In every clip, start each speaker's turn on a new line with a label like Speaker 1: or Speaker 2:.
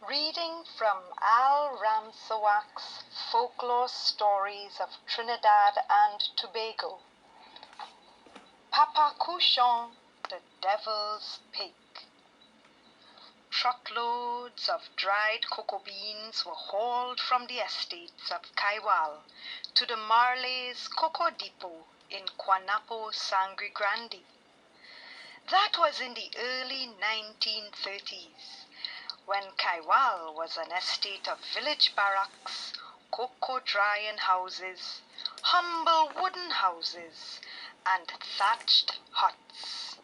Speaker 1: Reading from Al Ramsawak's Folklore Stories of Trinidad and Tobago. Papa Cuchon, the Devil's Pig. Truckloads of dried cocoa beans were hauled from the estates of Kaiwal to the Marley's Cocoa Depot in Quanapo, Sangre Grande. That was in the early 1930s. When Kaiwal was an estate of village barracks, cocoa drying houses, humble wooden houses, and thatched huts.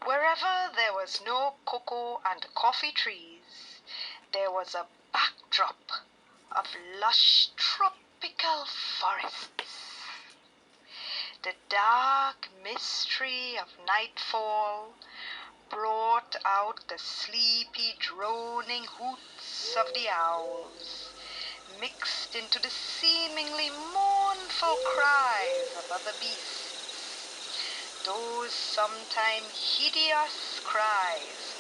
Speaker 1: Wherever there was no cocoa and coffee trees, there was a backdrop of lush tropical forests. The dark mystery of nightfall brought out the sleepy, droning hoots of the owls, mixed into the seemingly mournful cries of other beasts. Those sometime hideous cries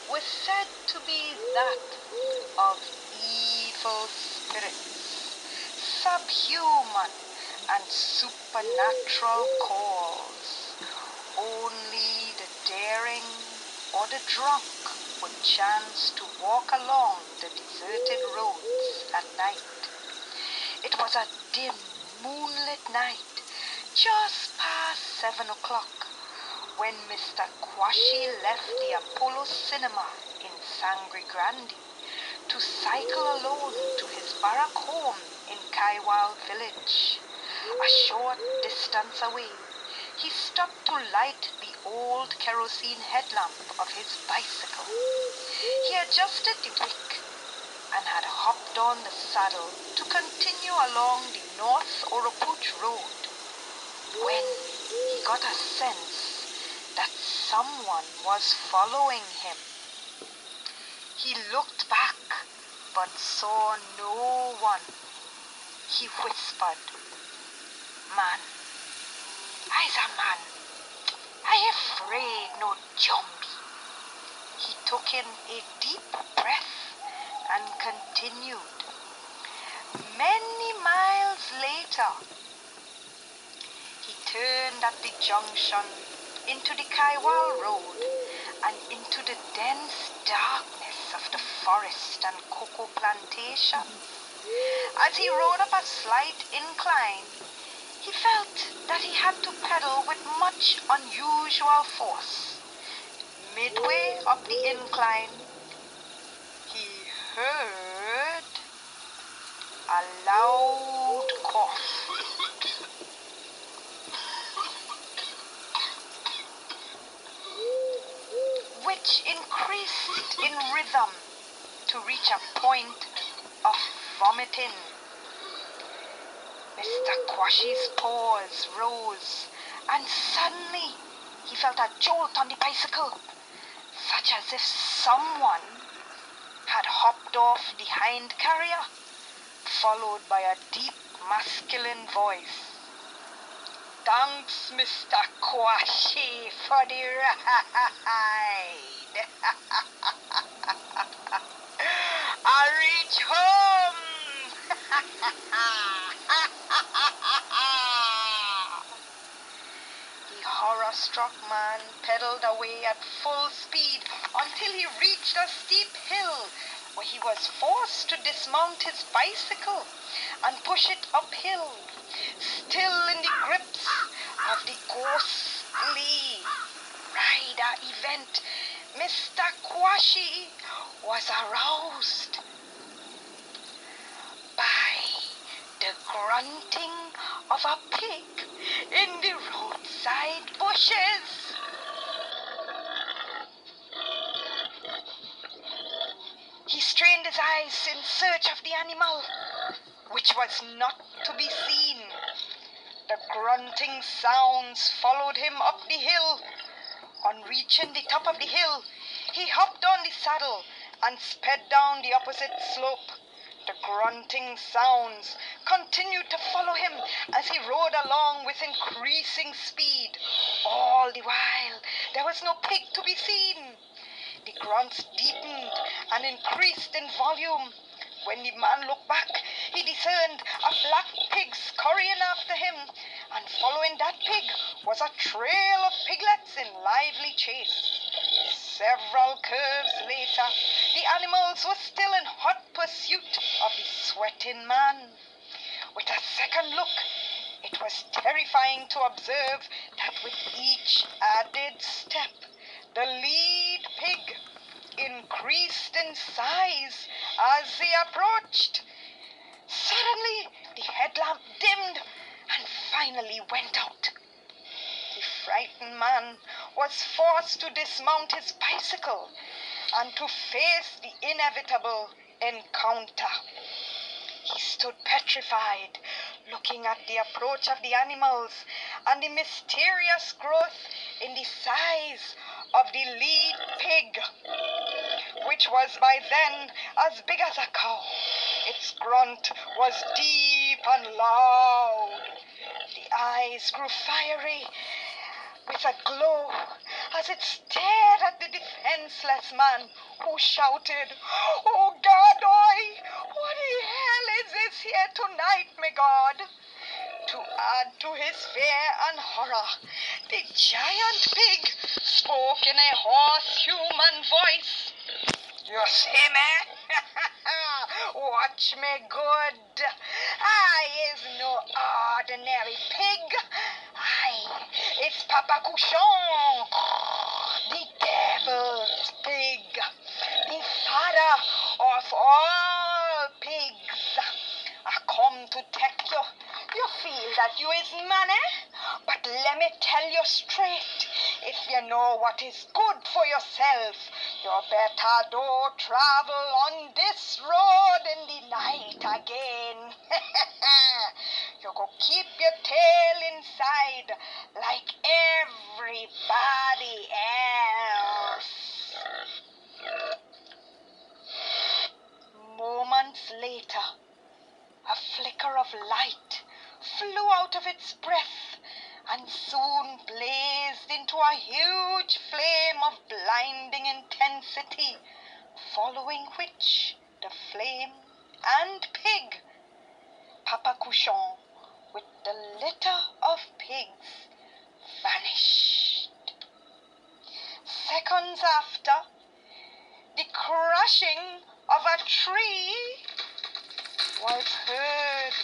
Speaker 1: were said to be that of evil spirits, subhuman and supernatural calls. Only the daring or the drunk would chance to walk along the deserted roads at night. It was a dim, moonlit night, just past 7 o'clock, when Mr. Quashi left the Apollo Cinema in Sangre Grande to cycle alone to his barrack home in Kaiwal village, a short distance away. He stopped to light the old kerosene headlamp of his bicycle. He adjusted the wick and had hopped on the saddle to continue along the North Oropouche Road when he got a sense that someone was following him. He looked back but saw no one. He whispered, "Man, I's a man. I afraid no jumbie." He took in a deep breath and continued. Many miles later, he turned at the junction into the Kaiwal Road and into the dense darkness of the forest and cocoa plantation. As he rode up a slight incline, he felt that he had to pedal with much unusual force. Midway up the incline, he heard a loud cough. Which increased in rhythm to reach a point of vomiting. Mr. Quashi's paws rose, and suddenly he felt a jolt on the bicycle, such as if someone had hopped off the hind carrier, followed by a deep masculine voice. "Thanks, Mr. Quashi, for the ride. I reach home." The horror-struck man pedaled away at full speed until he reached a steep hill where he was forced to dismount his bicycle and push it uphill, still in the grips of the ghostly rider event. Mr. Quashi was aroused by the grunting of a pig in the roadside bushes. He strained his eyes in search of the animal, which was not to be seen. The grunting sounds followed him up the hill. On reaching the top of the hill, he hopped on the saddle and sped down the opposite slope. The grunting sounds continued to follow him as he rode along with increasing speed. All the while, there was no pig to be seen. The grunts deepened and increased in volume. When the man looked back, he discerned a black pig scurrying after him, and following that pig was a trail of piglets in lively chase. Several curves later, the animals were still in hot pursuit of the sweating man. With a second look, it was terrifying to observe that with each added step, the lead pig increased in size as they approached. Suddenly, the headlamp dimmed and finally went out. The frightened man was forced to dismount his bicycle and to face the inevitable encounter. He stood petrified, looking at the approach of the animals and the mysterious growth in the size of the lead pig, which was by then as big as a cow. Its grunt was deep and loud. The eyes grew fiery with a glow as it stared at the defenseless man, who shouted, "Oh God, what the hell is this here tonight, my God?" To add to his fear and horror, the giant pig spoke in a hoarse human voice. "You see me? Watch me good. I is no ordinary pig. It's Papa Cuchon, the devil's pig, the father of all pigs. I come to take you. You feel that you is money? But let me tell you straight, if you know what is good for yourself, you better don't travel on this road in the night again. You go keep your tail inside like everybody else." Moments later, a flicker of light flew out of its breath and soon blazed into a huge flame of blinding intensity, following which the flame and pig, Papa Cuchon, with the litter of pigs, vanished. Seconds after, the crashing of a tree was heard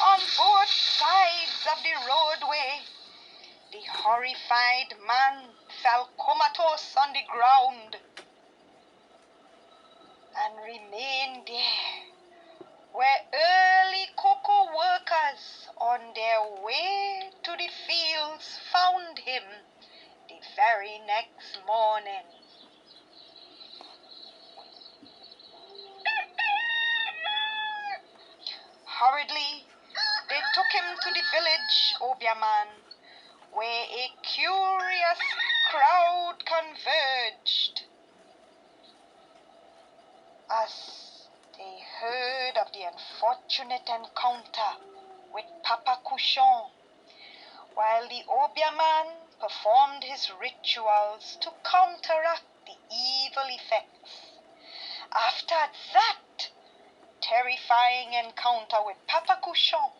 Speaker 1: on both sides of the roadway. The horrified man fell comatose on the ground and remained there, where early cocoa workers on their way to the fields found him the very next morning. Hurriedly, they took him to the village Obiaman, where a curious crowd converged as they heard of the unfortunate encounter with Papa Cuchon, while the Obiaman performed his rituals to counteract the evil effects. After that terrifying encounter with Papa Cuchon,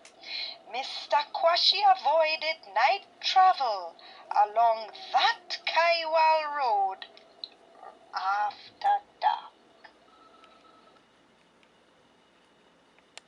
Speaker 1: Mr. Kwashi avoided night travel along that Kaiwal road after